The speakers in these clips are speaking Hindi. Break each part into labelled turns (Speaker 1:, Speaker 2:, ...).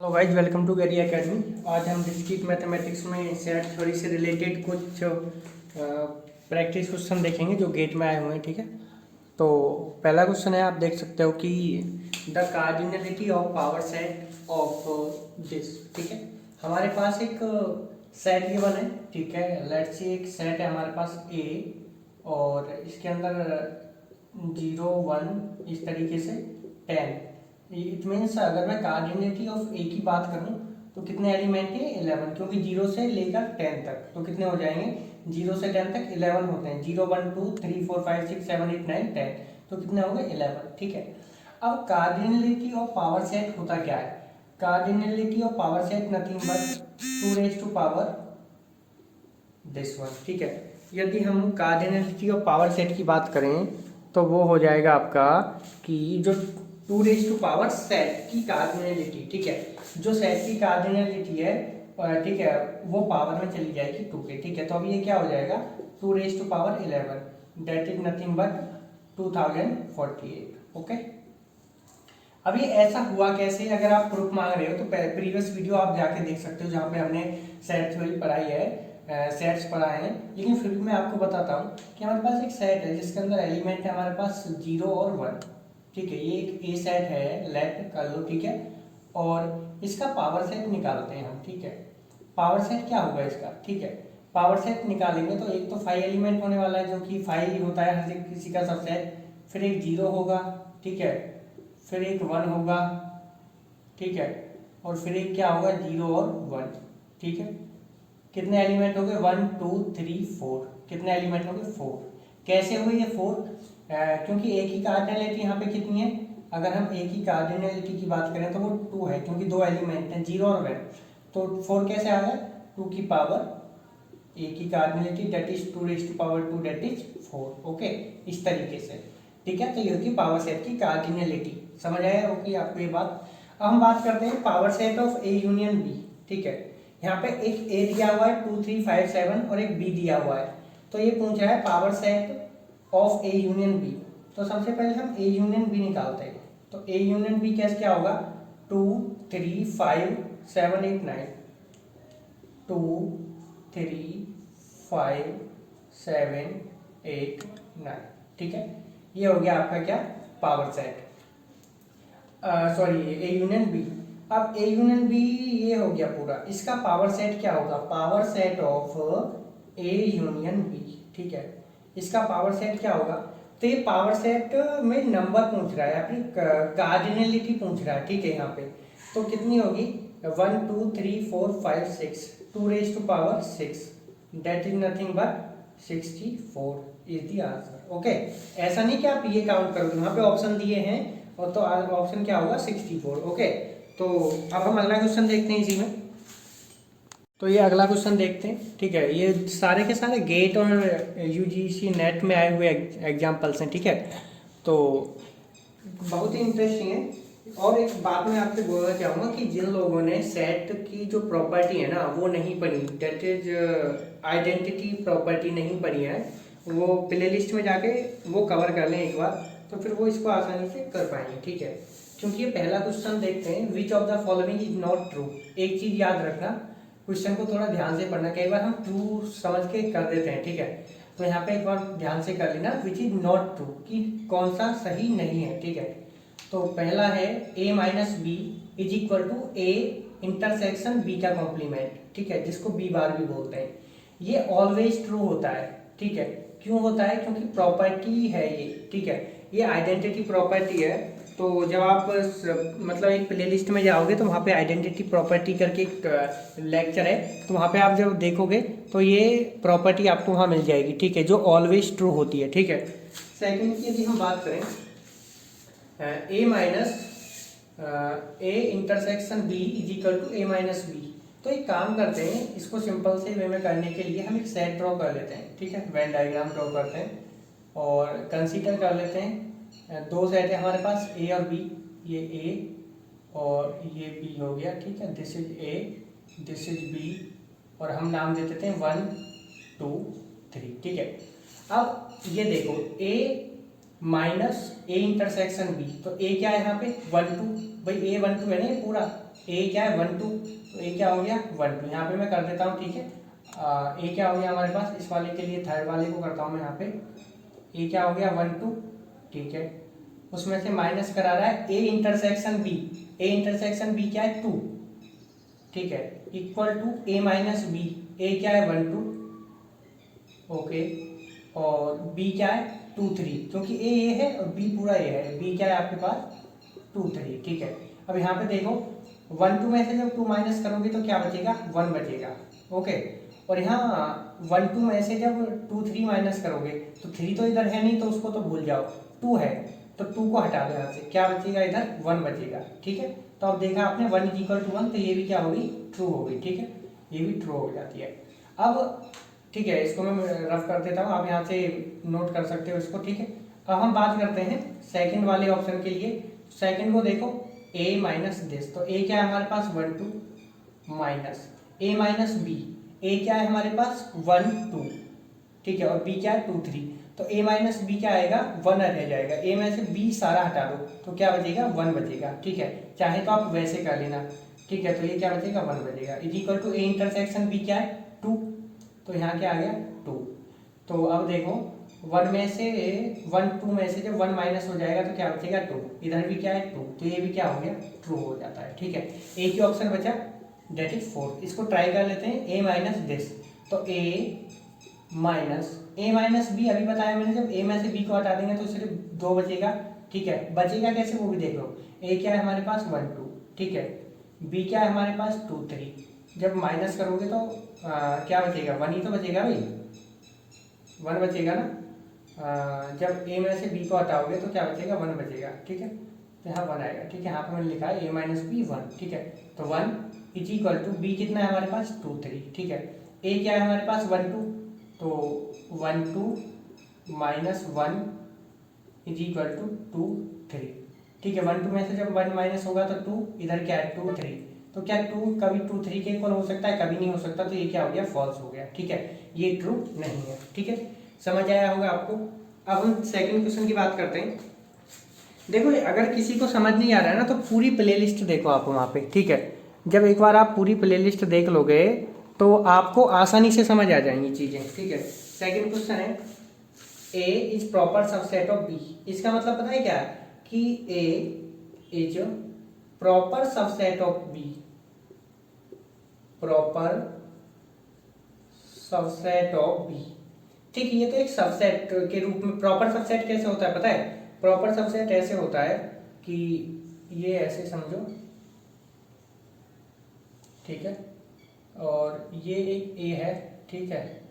Speaker 1: हेलो गाइज, वेलकम टू गेरी एकेडमी। आज हम डिस्क्रीट मैथमेटिक्स में सेट थ्योरी से रिलेटेड कुछ प्रैक्टिस क्वेश्चन देखेंगे जो गेट में आए हुए हैं। ठीक है, तो पहला क्वेश्चन है, आप देख सकते हो कि the cardinality of power set of this. ठीक है, हमारे पास एक सेट गिवन है। ठीक है, लेट्स सी एक सेट है हमारे पास ए, और इसके अंदर 0 1 इस तरीके से 10। इट मीन्स अगर मैं कार्डिनलिटी ऑफ ए की बात करूं तो कितने एलिमेंट है 11, क्योंकि 0 से लेकर 10 तक तो कितने हो जाएंगे, 0 से 10 तक 11 होते हैं। 0 1 2 3 4 5 6 7 8 9 10, तो कितने हो गए 11। ठीक है, अब कार्डिनलिटी ऑफ पावर सेट होता क्या है? Cardinality of power set nothing but 2 raise to power this one. ठीक है, यदि हम कार्डिनलिटी ऑफ पावर सेट की बात करें तो वो हो जाएगा आपका कि जो 2 रेज टू पावर सेट की कार्डिनलिटी, ठीक है, जो सेट की कार्डिनलिटी है, ठीक है, वो पावर में चली जाएगी 2 के। ठीक है, तो अब ये क्या हो जाएगा, 2 raise to power 11, that is nothing but 2048। Okay, अब ये ऐसा हुआ कैसे? अगर आप प्रूफ मांग रहे हो तो प्रीवियस वीडियो आप जाके देख सकते हो जहाँ पे हमने सेट थ्योरी पढ़ाई है, सेट्स पढ़ाए हैं। लेकिन फिर भी मैं आपको बताता हूँ कि हमारे पास एक सेट है जिसके अंदर एलिमेंट है हमारे पास 0 और 1। ठीक है, ये एक ए सेट है, लेट कर लो। ठीक है, और इसका पावर सेट निकालते हैं हम। ठीक है, पावर सेट क्या होगा इसका? ठीक है, पावर सेट निकालेंगे तो एक तो 5 एलिमेंट होने वाला है, जो कि 5 ही होता है हर किसी का सबसेट। फिर एक 0 होगा, ठीक है, फिर एक 1 होगा, ठीक है, और फिर एक क्या होगा, 0 और 1। ठीक है, कितने एलिमेंट हो गए, 1 2 3 4। कितने एलिमेंट हो गए, 4। कैसे हुए ये 4? क्योंकि एक ही कार्डिनलिटी यहाँ पे कितनी है, अगर हम एक ही कार्डिनलिटी की बात करें तो वो 2 है, क्योंकि 2 एलिमेंट हैं 0 और 1। तो 4 कैसे आ गया, 2 की पावर एक ही cardinality, that is 2 raise to power 2, that is 4। Okay, इस तरीके से। ठीक है, तो ये होगी पावर सेट की कार्डिनलिटी। समझ आया होगी आपको ये बात? अब हम बात करते हैं power set of A union B. ठीक है, यहाँ पे एक ए दिया हुआ है 2 3 5 7 और एक बी दिया हुआ है। तो ये पूछ रहा है power set of A union B. तो सबसे पहले हम ए यूनियन बी निकालते हैं। तो ए यूनियन बी कैसे क्या होगा, 2 3 5 7 8 9, 2 3 5 7 8 9। ठीक है, ये हो गया आपका क्या, power set, sorry A union B. अब ए यूनियन बी ये हो गया पूरा, इसका पावर सेट क्या होगा, power set of A union B. ठीक है, इसका पावर सेट क्या होगा? तो ये पावर सेट में नंबर पूछ रहा है, अपनी कार्डिनलिटी पूछ रहा है। ठीक है, यहाँ पे तो कितनी होगी, 1 2 3 4 5 6, 2 raise to power 6, that is nothing but 64 is the answer. Okay, ऐसा नहीं कि आप ये काउंट करोगे, वहां पे ऑप्शन दिए हैं और तो ऑप्शन क्या होगा, 64। ओके, तो अब हम अगला क्वेश्चन देखते हैं इसी में। तो ये अगला क्वेश्चन देखते हैं। ठीक है, ये सारे के सारे गेट और यूजीसी नेट में आए हुए एग्जाम्पल्स हैं। ठीक है, तो बहुत ही इंटरेस्टिंग है। और एक बात मैं आपसे बोलना चाहूँगा कि जिन लोगों ने सेट की जो प्रॉपर्टी है ना वो नहीं पढ़ी, दैट इज आइडेंटिटी प्रॉपर्टी नहीं पढ़ी है, वो प्ले लिस्ट में जाके वो कवर कर लें एक बार, तो फिर वो इसको आसानी से कर पाएंगे। ठीक है, क्योंकि ये पहला क्वेश्चन देखते हैं, which of the following is not true. एक चीज याद रखना, क्वेश्चन को थोड़ा ध्यान से पढ़ना, कई बार हम ट्रू समझ के कर देते हैं। ठीक है, तो यहाँ पे एक बार ध्यान से कर लेना, विच इज नॉट ट्रू, कि कौन सा सही नहीं है। ठीक है, तो पहला है a minus B is equal to A intersection B का कॉम्प्लीमेंट। ठीक है, जिसको बी बार भी बोलते हैं, ये ऑलवेज ट्रू होता है। ठीक है, क्यों होता है, क्योंकि प्रॉपर्टी है ये। ठीक है, ये आइडेंटिटी प्रॉपर्टी है। तो जब आप मतलब एक प्लेलिस्ट में जाओगे तो वहाँ पे आइडेंटिटी प्रॉपर्टी करके एक लेक्चर है, तो वहाँ पे आप जब देखोगे तो ये प्रॉपर्टी आपको वहाँ मिल जाएगी। ठीक है, जो ऑलवेज ट्रू होती है। ठीक है, सेकंड की यदि हम बात करें, A minus A intersection B is equal to A minus B. तो एक काम करते हैं, इसको सिंपल से वे में करने के लिए हम एक सेट ड्रॉ कर लेते हैं। ठीक है, वेन डायग्राम ड्रॉ करते हैं और कंसीडर कर लेते हैं दो सेट है हमारे पास, ए और बी। ये ए और ये बी हो गया। ठीक है, this is A, this is B, और हम नाम दे देते हैं 1 2 3। ठीक है, अब ये देखो ए माइनस ए इंटरसेक्शन बी, तो ए क्या है यहाँ पे 1 2, भाई ए 1 2 है ना ये पूरा, ए क्या है 1 2, तो ए क्या हो गया 1 2। यहाँ पे मैं कर देता हूँ, ठीक है। ए क्या हो गया हमारे पास, इस वाले के लिए थर्ड वाले को करता हूँ मैं यहाँ पे। ए क्या हो गया 1 2, ठीक है। उसमें से माइनस करा रहा है A intersection B. A intersection B क्या है 2, ठीक है, equal to A minus B. A क्या है 1 2, ओके, और बी क्या है 2 3, क्योंकि ए है और बी पूरा ए है। बी क्या है आपके पास 2 3, ठीक है। अब यहाँ पे देखो 1 2 में से जब 2 माइनस करोगे तो क्या बचेगा 1 बचेगा, ओके। और यहाँ 1 2 में से जब 2 3 माइनस करोगे तो 3 तो इधर है नहीं, तो उसको तो भूल जाओ। 2 है तो 2 को हटा दो यहाँ से, क्या बचेगा इधर 1 बचेगा, ठीक है। तो अब देखा आपने 1 = 1, तो ये भी क्या होगी ट्रू होगी, ठीक है, ये भी ट्रू हो जाती है। अब ठीक है, इसको मैं रफ कर देता हूँ, आप यहाँ से नोट कर सकते हो इसको, ठीक है। अब हम बात करते हैं सेकंड वाले ऑप्शन के लिए। सेकंड को देखो a माइनस दिस, तो a क्या है हमारे पास 1 2 minus a minus B. a क्या है हमारे पास 1 2, ठीक है, और b क्या है 2 3। तो a माइनस बी क्या आएगा 1 रह जाएगा। a में से b सारा हटा दो तो क्या बचेगा 1 बचेगा, ठीक है। चाहे तो आप वैसे कर लेना, ठीक है। तो ये क्या बचेगा 1 बचेगा, equal to a intersection b क्या है 2, तो यहाँ क्या आ गया 2। तो अब देखो 1 में से 1 2 में से जब 1 माइनस हो जाएगा तो क्या बचेगा 2, इधर भी क्या है 2, तो ये भी क्या हो गया ट्रू हो जाता है, ठीक है। एक ही ऑप्शन बचा, डेट इज 4। इसको ट्राई कर लेते हैं a माइनस दिस, तो a माइनस बी अभी बताया मैंने, जब a में से b को हटा देंगे तो सिर्फ 2 बचेगा, ठीक है। बचेगा कैसे वो भी देख लो। a क्या है हमारे पास 1 2, ठीक है, b क्या है हमारे पास 2 3। जब माइनस करोगे तो क्या बचेगा 1 ही तो बचेगा भाई, 1 बचेगा ना। जब a में से b को हटाओगे तो क्या बचेगा 1 बचेगा, ठीक है। तो यहाँ 1 आएगा, ठीक है। यहाँ पे मैंने लिखा है a माइनस बी 1, ठीक है। तो 1 = b कितना है हमारे पास 2 3, ठीक है। a क्या है हमारे पास 1 2, तो 1 2 माइनस 1 = 2 3, ठीक है। 1 2 में से जब 1 माइनस होगा तो 2, इधर क्या है 2 3। तो क्या 2 कभी 2 3 के इक्वल हो सकता है, कभी नहीं हो सकता, तो ये क्या हो गया फॉल्स हो गया, ठीक है, ये ट्रू नहीं है, ठीक है। समझ आया होगा आपको। अब हम सेकंड क्वेश्चन की बात करते हैं। देखो अगर किसी को समझ नहीं आ रहा है ना तो पूरी प्लेलिस्ट देखो आप वहाँ पे, ठीक है। जब एक बार आप पूरी प्लेलिस्ट देख लोगे तो आपको आसानी से समझ आ जाएंगी चीजें, ठीक है। सेकंड क्वेश्चन है a is proper subset of b। इसका मतलब पता है क्या है कि a is proper subset of b, proper subset of b, ठीक। ये तो एक सबसेट के रूप में, प्रॉपर सबसेट कैसे होता है पता है। प्रॉपर सबसेट ऐसे होता है कि ये ऐसे समझो, ठीक है, और ये एक a है, ठीक है,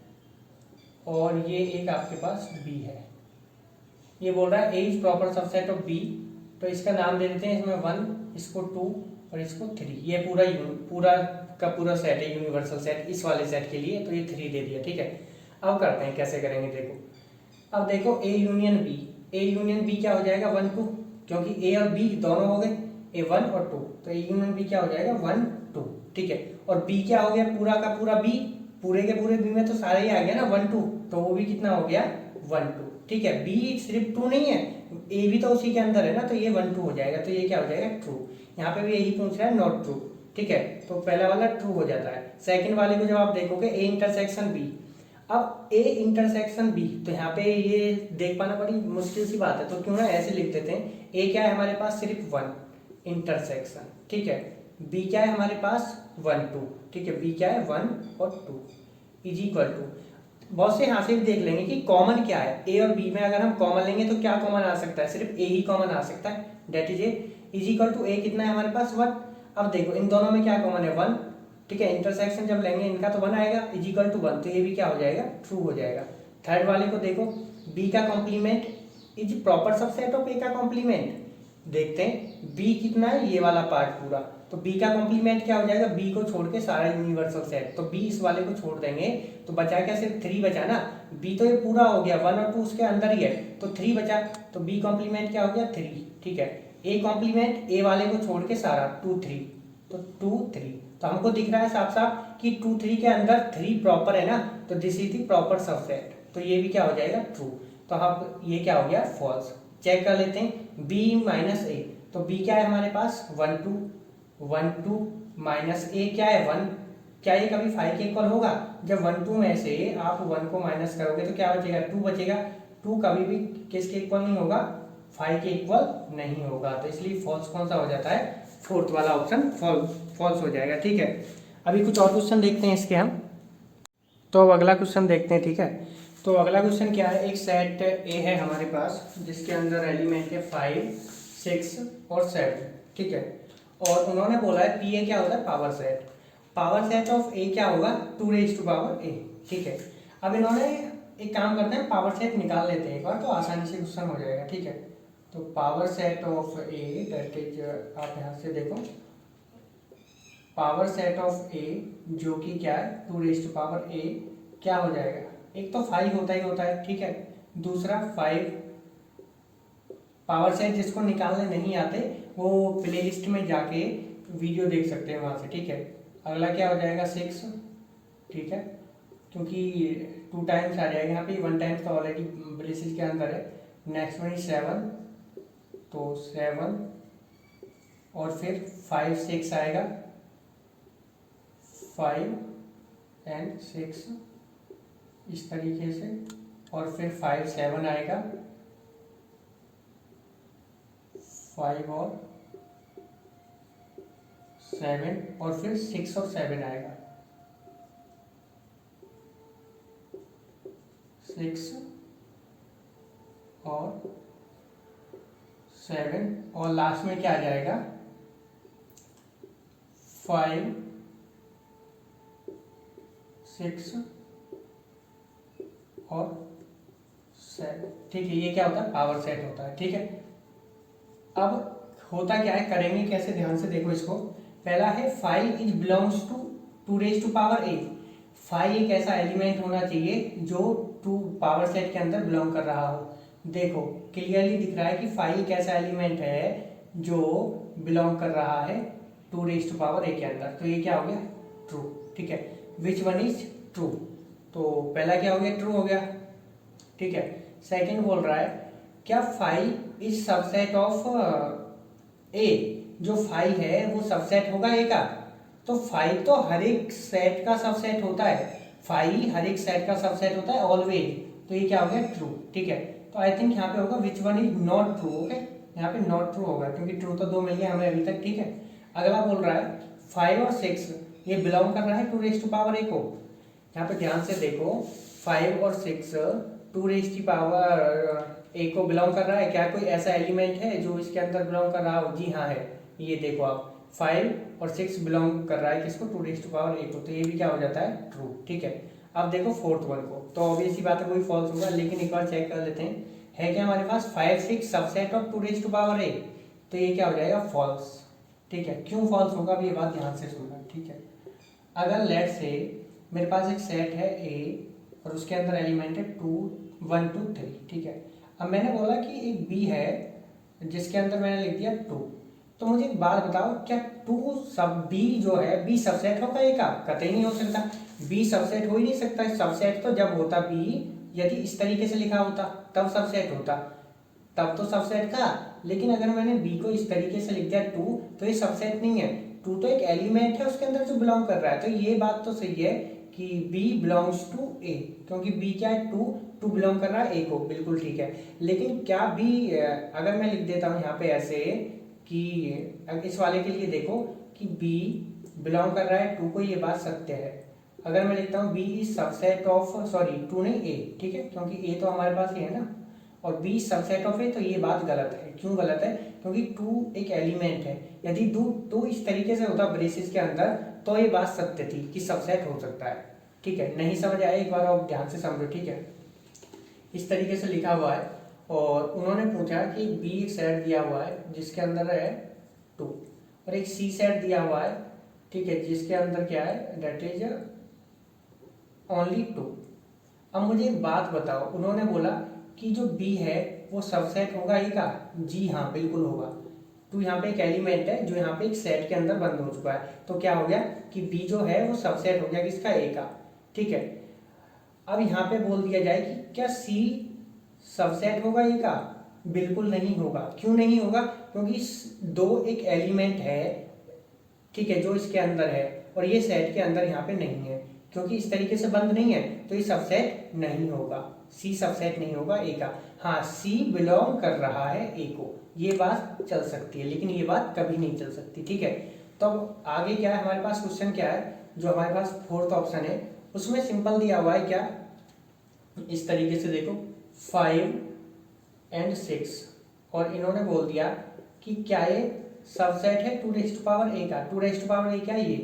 Speaker 1: और ये एक आपके पास b है। ये बोल रहा है a is proper subset of b, तो इसका नाम दे देते हैं इसमें 1, इसको 2 और इसको 3। ये पूरा का पूरा सेट है, यूनिवर्सल सेट। इस वाले सेट के लिए तो ये 3 दे दिया, ठीक है। अब करते हैं कैसे करेंगे, देखो। अब देखो a यूनियन b क्या हो जाएगा 1 2, क्योंकि a और b दोनों हो गए, a 1 और 2, तो a यूनियन b क्या हो जाएगा 1 2, ठीक है। और b क्या हो गया पूरा का पूरा b, पूरे के पूरे b में तो सारे ही आ गया ना 1 2, तो वो भी कितना हो गया 1 2, ठीक है। b सिर्फ 2 नहीं है, a भी तो उसी के अंदर है ना, तो ये 1 2 हो जाएगा, तो ये क्या हो जाएगा ट्रू। यहाँ पे भी यही पूछ रहा है नॉट ट्रू, ठीक है। तो पहला वाला ट्रू हो जाता है। सेकंड वाले को जब आप देखोगे a इंटरसेक्शन b, अब a इंटरसेक्शन b, तो यहाँ पे ये देख पाना बड़ी मुश्किल सी बात है, तो क्यों ना ऐसे लिख देते हैं। a क्या है हमारे पास सिर्फ 1 इंटरसेक्शन, ठीक है। b क्या है हमारे पास 1 2, ठीक है, b क्या है 1 और 2 = बहुत से यहाँ से भी देख लेंगे कि कॉमन क्या है। a और b में अगर हम कॉमन लेंगे तो क्या कॉमन आ सकता है, सिर्फ a ही कॉमन आ सकता है, डेट इज a कितना है हमारे पास 1। अब देखो इन दोनों में क्या कॉमन है 1, ठीक है। इंटरसेक्शन जब लेंगे इनका तो 1 आएगा, = 1, तो ये भी क्या हो जाएगा ट्रू हो जाएगा। थर्ड वाले को देखो, b का complement is proper subset of a का कॉम्प्लीमेंट। देखते हैं b कितना है, ये वाला पार्ट पूरा, तो b का कॉम्प्लीमेंट क्या हो जाएगा, b को छोड़ के सारा यूनिवर्सल सेट, तो b इस वाले को छोड़ देंगे तो बचा क्या सिर्फ 3 बचा ना। b तो ये पूरा हो गया, 1 और 2 उसके अंदर ही है, तो 3 बचा, तो b कॉम्प्लीमेंट क्या हो गया 3, ठीक है। a कॉम्प्लीमेंट a वाले को छोड़ के सारा 2 3, तो 2 3, तो हमको दिख रहा है साफ साफ कि 2 3 के अंदर 3 प्रॉपर है ना, तो this is the proper subset, तो ये भी क्या हो जाएगा ट्रू। तो अब ये क्या हो गया फॉल्स। चेक कर लेते हैं b माइनस a, तो b क्या है हमारे पास 1 2, 1 2 माइनस ए क्या है 1, क्या ये कभी 5 के इक्वल होगा? जब 1 2 में से आप 1 को माइनस करोगे तो क्या बचेगा? 2 बचेगा। 2 कभी भी किसके इक्वल नहीं होगा? 5 के इक्वल नहीं होगा। तो इसलिए फॉल्स कौन सा हो जाता है? फोर्थ वाला ऑप्शन फॉल्स हो जाएगा। ठीक है, अभी कुछ और क्वेश्चन देखते हैं इसके हम। तो अब अगला क्वेश्चन देखते हैं। ठीक है, तो अगला क्वेश्चन क्या है? एक सेट ए है हमारे पास जिसके अंदर एलिमेंट है 5 6 और 7। ठीक है, और उन्होंने बोला है पी ए क्या होता है? Power set. Power set of A क्या होगा? 2 रेज टू पावर ए। ठीक है, अब इन्होंने एक काम करते हैं, पावर सेट निकाल लेते हैं एक बार, तो आसानी से क्वेश्चन हो जाएगा। ठीक है, तो power set of A that is, आप यहाँ से देखो, पावर सेट ऑफ ए जो कि क्या है? 2 रेज टू पावर ए क्या हो जाएगा? एक तो 5 होता ही होता है। ठीक है, दूसरा 5 पावर सेट जिसको निकालने नहीं आते वो प्ले लिस्ट में जाके वीडियो देख सकते हैं वहाँ से। ठीक है, अगला क्या हो जाएगा? 6। ठीक है, क्योंकि 2 टाइम्स आ जाएगा यहाँ पे, 1 टाइम्स तो ऑलरेडी ब्रेसिस के अंदर है। नेक्स्ट में 7, तो 7 और फिर 5 6 आएगा, 5 एंड 6 इस तरीके से, और फिर 5 7 आएगा, 5 और 7, और फिर 6 और 7 आएगा, 6 और 7, और लास्ट में क्या आ जाएगा? 5 6 और 7। ठीक है, ये क्या होता है? पावर सेट होता है। ठीक है, अब होता क्या है, करेंगे कैसे? ध्यान से देखो इसको। पहला है 5 is belongs to 2 raise to power A. 5 एक ऐसा एलिमेंट होना चाहिए जो 2 पावर सेट के अंदर बिलोंग कर रहा हो। देखो क्लियरली दिख रहा है कि 5 एक ऐसा एलिमेंट है जो बिलोंग कर रहा है 2 रेज टू पावर ए के अंदर। तो ये क्या हो गया? ट्रू। ठीक है, विच वन इज ट्रू? तो पहला क्या हो गया? ट्रू हो गया। ठीक है, सेकंड बोल रहा है क्या 5 इज सबसेट ऑफ ए? जो 5 है वो सबसेट होगा ए का? तो 5 तो हर एक सेट का सबसेट होता है, 5 हर एक सेट का सबसेट होता है ऑलवेज। तो ये क्या हो गया? ट्रू। ठीक है, तो आई थिंक यहाँ पे होगा which one is not true. Okay, यहाँ पे नॉट ट्रू होगा क्योंकि ट्रू तो 2 मिल गया हमें अभी तक। ठीक है, अगला बोल रहा है 5 और 6 ये बिलोंग कर रहा है 2 रेज टू पावर ए को। यहाँ पे ध्यान से देखो, 5 और 6 2 रेज की पावर ए को बिलोंग कर रहा है। क्या कोई ऐसा एलिमेंट है जो इसके अंदर बिलोंग कर रहा हो? जी हाँ है। ये देखो आप, 5 और 6 बिलोंग कर रहा है किसको? 2 रेज टू पावर ए को। तो ये भी क्या हो जाता है? ट्रू। ठीक है, अब देखो फोर्थ वन को, तो ऑब्वियस ही बात है कोई फॉल्स होगा, लेकिन एक बार चेक कर लेते हैं है क्या हमारे पास 5 6 subset of 2 raise to power A. तो ये क्या हो जाएगा? फॉल्स। ठीक है, क्यों फॉल्स होगा? अब ये बात ध्यान से सुनना। ठीक है, अगर लेट से मेरे पास एक सेट है ए और उसके अंदर एलिमेंट है 2 1 2 3। ठीक है, अब मैंने बोला कि एक बी है जिसके अंदर मैंने लिख दिया 2। तो मुझे एक बात बताओ, क्या 2 सब बी जो है बी सबसेट होगा ए का? कतई नहीं हो सकता, बी सबसेट हो ही नहीं सकता। सबसेट तो जब होता बी, यदि इस तरीके से लिखा होता तब सबसेट होता, तब तो सबसेट का। लेकिन अगर मैंने बी को इस तरीके से लिख दिया 2, तो ये सबसेट नहीं है। 2 तो एक एलिमेंट है उसके अंदर जो बिलोंग कर रहा है। तो ये बात तो सही है कि बी बिलोंग्स टू ए, क्योंकि बी क्या है? 2 बिलोंग कर रहा है ए को, बिल्कुल ठीक है। लेकिन क्या बी, अगर मैं लिख देता हूँ यहाँ पे ऐसे कि इस वाले के लिए देखो कि बी बिलोंग कर रहा है 2 को, ये बात सत्य है। अगर मैं लिखता हूँ B is subset of, sorry 2 नहीं ए, ठीक है, क्योंकि ए तो हमारे पास ही है ना, और बी सबसेट ऑफ ए, तो ये बात गलत है। क्यों गलत है? क्योंकि 2 एक एलिमेंट है। यदि 2 इस तरीके से होता ब्रेसिस के अंदर तो ये बात सत्य थी कि सबसेट हो सकता है। ठीक है, नहीं समझ आया एक बार और ध्यान से समझो। ठीक है, इस तरीके से लिखा हुआ है और उन्होंने पूछा कि बी एक सेट दिया हुआ है जिसके अंदर है 2 और एक सी सेट दिया हुआ है, ठीक है, जिसके अंदर क्या है? That is only 2। अब मुझे एक बात बताओ, उन्होंने बोला कि जो बी है वो सबसेट होगा ए का? जी हाँ, बिल्कुल होगा। तो यहाँ पे एक एलिमेंट है जो यहाँ पे एक सेट के अंदर बंद हो चुका है, तो क्या हो गया कि बी जो है वो सबसेट हो गया किसका? ए का। ठीक है, अब यहाँ पे बोल दिया जाए कि क्या सी सबसेट होगा ए का? बिल्कुल नहीं होगा। क्यों नहीं होगा? क्योंकि 2 एक एलिमेंट है ठीक है, जो इसके अंदर है, और ये सेट के अंदर यहाँ पे नहीं है, क्योंकि इस तरीके से बंद नहीं है तो ये सबसेट नहीं होगा, सी सबसेट नहीं होगा ए का। हाँ, सी बिलोंग कर रहा है ए को, ये बात चल सकती है, लेकिन ये बात कभी नहीं चल सकती। ठीक है, तो अब आगे क्या है हमारे पास, क्वेश्चन क्या है, जो हमारे पास फोर्थ ऑप्शन है उसमें सिंपल दिया हुआ है क्या, इस तरीके से देखो 5 और 6, और इन्होंने बोल दिया कि क्या ये सबसेट है 2 का। 2 क्या है ये,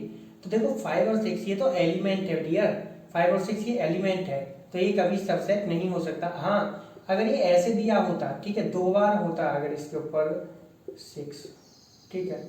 Speaker 1: तो देखो 5 और 6 ये तो एलिमेंट है डियर, 5 और 6 ये एलिमेंट है, तो ये कभी सबसेट नहीं हो सकता। हाँ, अगर ये ऐसे दिया होता, ठीक है, 2 बार होता अगर इसके ऊपर 6, ठीक है,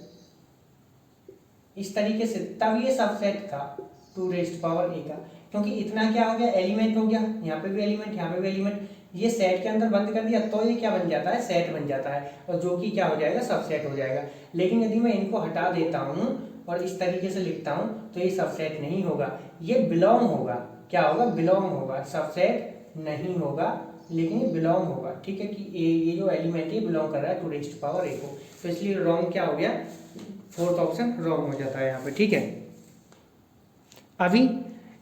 Speaker 1: इस तरीके से, तब ये सबसेट था 2 का, क्योंकि इतना क्या हो गया, एलिमेंट हो गया, यहाँ पे भी एलिमेंट, यहाँ पे भी एलिमेंट, ये सेट के अंदर बंद कर दिया तो ये क्या बन जाता है, सेट बन जाता है, और जो कि क्या हो जाएगा, सबसेट हो जाएगा। लेकिन यदि मैं इनको हटा देता हूँ और इस तरीके से लिखता हूँ तो ये सबसेट नहीं होगा, ये बिलोंग होगा, क्या होगा, बिलोंग होगा, सबसेट नहीं होगा, लेकिन ये बिलोंग होगा। ठीक है, कि ये जो एलिमेंट है बिलोंग कर रहा है 2 को, तो इसलिए रॉन्ग क्या हो गया, फोर्थ ऑप्शन रॉन्ग हो जाता है यहाँ पे। ठीक है, अभी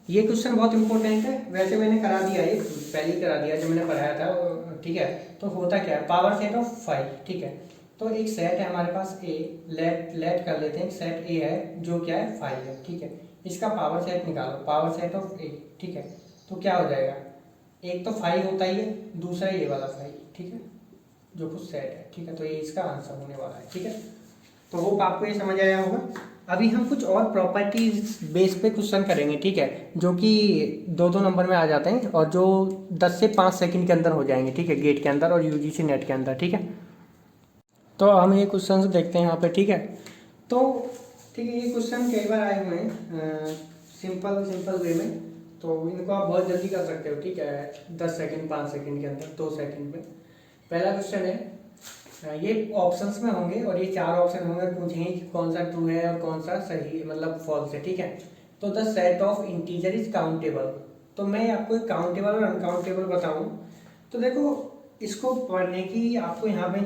Speaker 1: ये क्वेश्चन बहुत इंपॉर्टेंट है, वैसे मैंने करा दिया, ये पहले ही करा दिया जब मैंने पढ़ाया था। ठीक है, तो होता क्या है, पावर सेट ऑफ 5, ठीक है, तो एक सेट है हमारे पास ए, लेट कर लेते हैं, सेट ए है जो क्या है 5 है, ठीक है, इसका पावर सेट निकालो, पावर सेट ऑफ ए, ठीक है, तो क्या हो जाएगा, एक तो 5 होता ही है, दूसरा ये वाला 5, ठीक है, जो कुछ सेट है, ठीक है, तो ये इसका आंसर होने वाला है। ठीक है, तो होप आपको ये समझ आया होगा। अभी हम कुछ और प्रॉपर्टीज बेस पे क्वेश्चन करेंगे, ठीक है, जो कि 2-2 नंबर में आ जाते हैं और जो 10 से 5 सेकंड के अंदर हो जाएंगे, ठीक है, गेट के अंदर और यूजीसी नेट के अंदर। ठीक है, तो हम ये क्वेश्चन देखते हैं यहाँ पे। ठीक है, तो ठीक है, ये क्वेश्चन कई बार आए हुए हैं सिंपल वे में, तो इनको आप बहुत जल्दी कर सकते हो। ठीक है, 10 सेकंड 5 सेकंड के अंदर, 2 सेकंड में। पहला क्वेश्चन है, ये ऑप्शंस में होंगे और ये 4 ऑप्शन होंगे, पूछेंगे कि कौन सा ट्रू है और कौन सा सही मतलब फॉल्स है। ठीक है, तो the set of integer is countable, तो मैं आपको एक काउंटेबल और अनकाउंटेबल बताऊं, तो देखो इसको पढ़ने की आपको यहाँ पे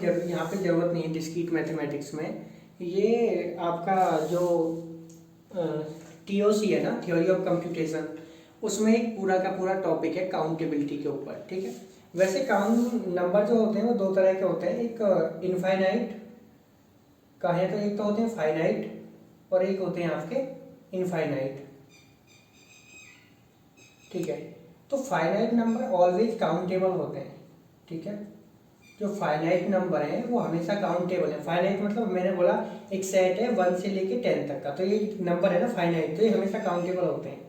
Speaker 1: जरूरत नहीं है डिस्क्रीट मैथमेटिक्स में। ये आपका जो TOC है ना, थ्योरी ऑफ कंप्यूटेशन, उसमें एक पूरा का पूरा टॉपिक है काउंटेबिलिटी के ऊपर। ठीक है, वैसे काउंट नंबर जो होते हैं वो 2 तरह के होते हैं, एक इनफाइनाइट का है, तो एक तो होते हैं फाइनाइट और एक होते हैं आपके इनफाइनाइट। ठीक है, तो फाइनाइट नंबर ऑलवेज काउंटेबल होते हैं। ठीक है, जो फाइनाइट नंबर हैं वो हमेशा काउंटेबल है। फाइनाइट मतलब मैंने बोला एक सेट है 1 से लेके 10 तक का, तो ये नंबर है ना फाइनाइट, तो ये हमेशा काउंटेबल होते हैं।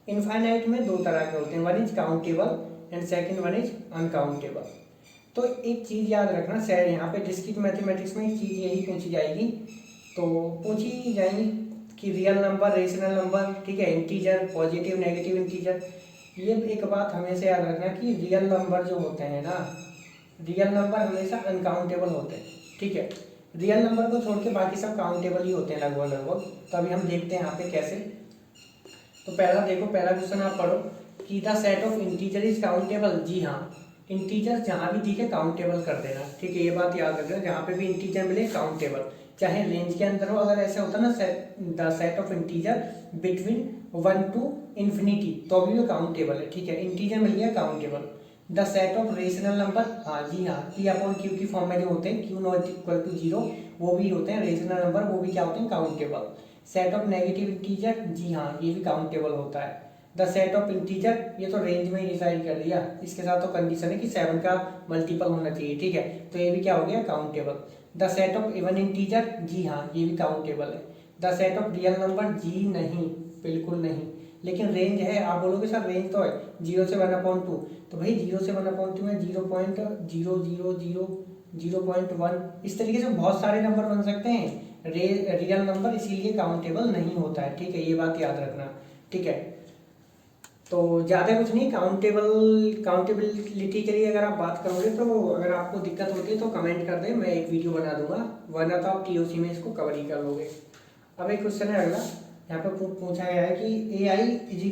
Speaker 1: इनफाइनाइट में 2 तरह के होते हैं, one is countable and second one is uncountable. तो एक चीज़ याद रखना, शायद यहाँ पे डिस्क्रीट मैथमेटिक्स में एक चीज़ यही पूछी जाएगी, तो पूछी जाएगी कि रियल नंबर, रेशनल नंबर, ठीक है, इंटीजर, पॉजिटिव नेगेटिव इंटीजर। ये एक बात हमेशा याद रखना कि रियल नंबर जो होते हैं ना, रियल नंबर हमेशा अनकाउंटेबल होते हैं। ठीक है, रियल नंबर को छोड़ के बाकी सब काउंटेबल ही होते हैं लगभग। तो अभी हम देखते हैं यहाँ पे कैसे। तो पहला देखो, पहला क्वेश्चन आप पढ़ो कि the set of integer is countable. जी हाँ, इंटीजर जहाँ भी दिखे काउंटेबल कर देना। ठीक है, ये बात याद रखना, जहाँ पे भी इंटीजर मिले काउंटेबल, चाहे रेंज के अंदर हो। अगर ऐसा होता ना the set of integer between 1 to infinity, तो भी वो काउंटेबल है। ठीक है, इंटीजर मिल गया countable. The set of rational number, हाँ जी हाँ, P/Q की फॉर्म में जो होते हैं, Q नॉट इक्वल टू 0, वो भी होते हैं रेशनल नंबर, वो भी क्या होते हैं, countable. Set of negative integer, जी हाँ, ये भी काउंटेबल होता है। द सेट ऑफ इंटीजर, ये तो रेंज में ही डिसाइड कर दिया, इसके साथ तो कंडीशन है कि 7 का मल्टीपल होना चाहिए। ठीक है, तो ये भी क्या हो गया, countable. The set of even integer, जी हाँ, ये भी काउंटेबल है। The set of real number, जी नहीं, बिल्कुल नहीं, लेकिन रेंज है। आप बोलोगे सर रेंज तो है 0 से 1/2, तो भाई 0 से 1/2 में 0.000 0.1, इस तरीके से बहुत सारे नंबर बन सकते हैं। रियल नंबर इसीलिए काउंटेबल नहीं होता है। ठीक है, ये बात याद रखना। ठीक है, तो ज़्यादा कुछ नहीं, काउंटेबिलिटी के लिए अगर आप बात करोगे, तो अगर आपको दिक्कत होती है तो कमेंट कर दें, मैं एक वीडियो बना दूंगा, वरना तो आप TOC में इसको कवर ही कर लोगे। अब एक क्वेश्चन है अगला, यहाँ पे पूछा गया है कि AI =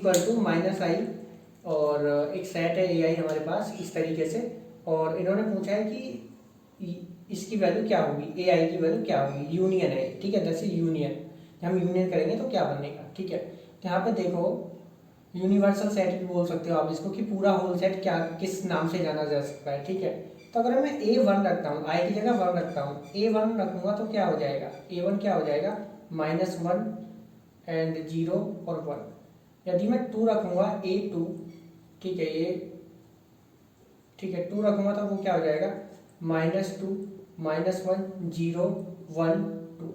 Speaker 1: -i, और एक सेट है AI हमारे पास इस तरीके से, और इन्होंने पूछा है कि इसकी वैल्यू क्या होगी, AI की वैल्यू क्या होगी, यूनियन है। ठीक है, जैसे यूनियन, हम यूनियन करेंगे तो क्या बनेगा, ठीक है। तो यहाँ पे देखो यूनिवर्सल सेट भी बोल सकते हो आप इसको, कि पूरा होल सेट क्या किस नाम से जाना जा सकता है, ठीक है। तो अगर मैं A1 रखता हूँ, आई की जगह 1 रखता हूँ, A1 रखूँगा तो क्या हो जाएगा, A1 क्या हो जाएगा -1 एंड 0 और 1। यदि मैं 2 रखूँगा A2, ठीक है, ये ठीक है 2 रखूँगा तो वो क्या हो जाएगा -2 -1 0 1 2।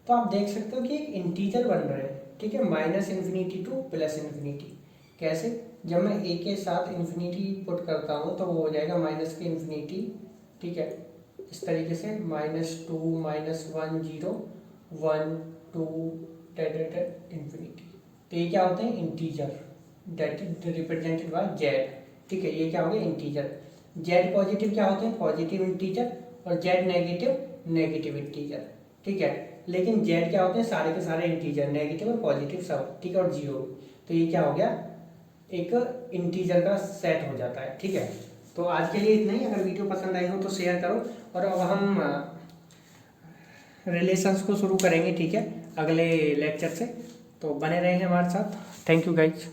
Speaker 1: तो आप देख सकते हो कि एक इंटीजर बन रहा है, ठीक है, -∞ टू +∞। कैसे, जब मैं a के साथ इन्फिनिटी पुट करता हूँ तो वो हो जाएगा माइनस के इन्फिनिटी, ठीक है, इस तरीके से -2 -1 0 1 2 इन्फिनिटी। तो ये क्या होते हैं integer, that is represented by Z, ठीक है। ये क्या हो गया इंटीजर। जेड पॉजिटिव क्या होते हैं, पॉजिटिव इंटीजर, और जेड नेगेटिव नेगेटिव इंटीजर, ठीक है। लेकिन जेड क्या होते हैं सारे के सारे इंटीजर, नेगेटिव और पॉजिटिव सब, ठीक है, और जीरो। तो ये क्या हो गया एक इंटीजर का सेट हो जाता है, ठीक है। तो आज के लिए इतना ही। अगर वीडियो पसंद आई हो तो शेयर करो, और अब हम रिलेशंस को शुरू करेंगे, ठीक है, अगले लेक्चर से। तो बने रहेंगे हमारे साथ। Thank you guys.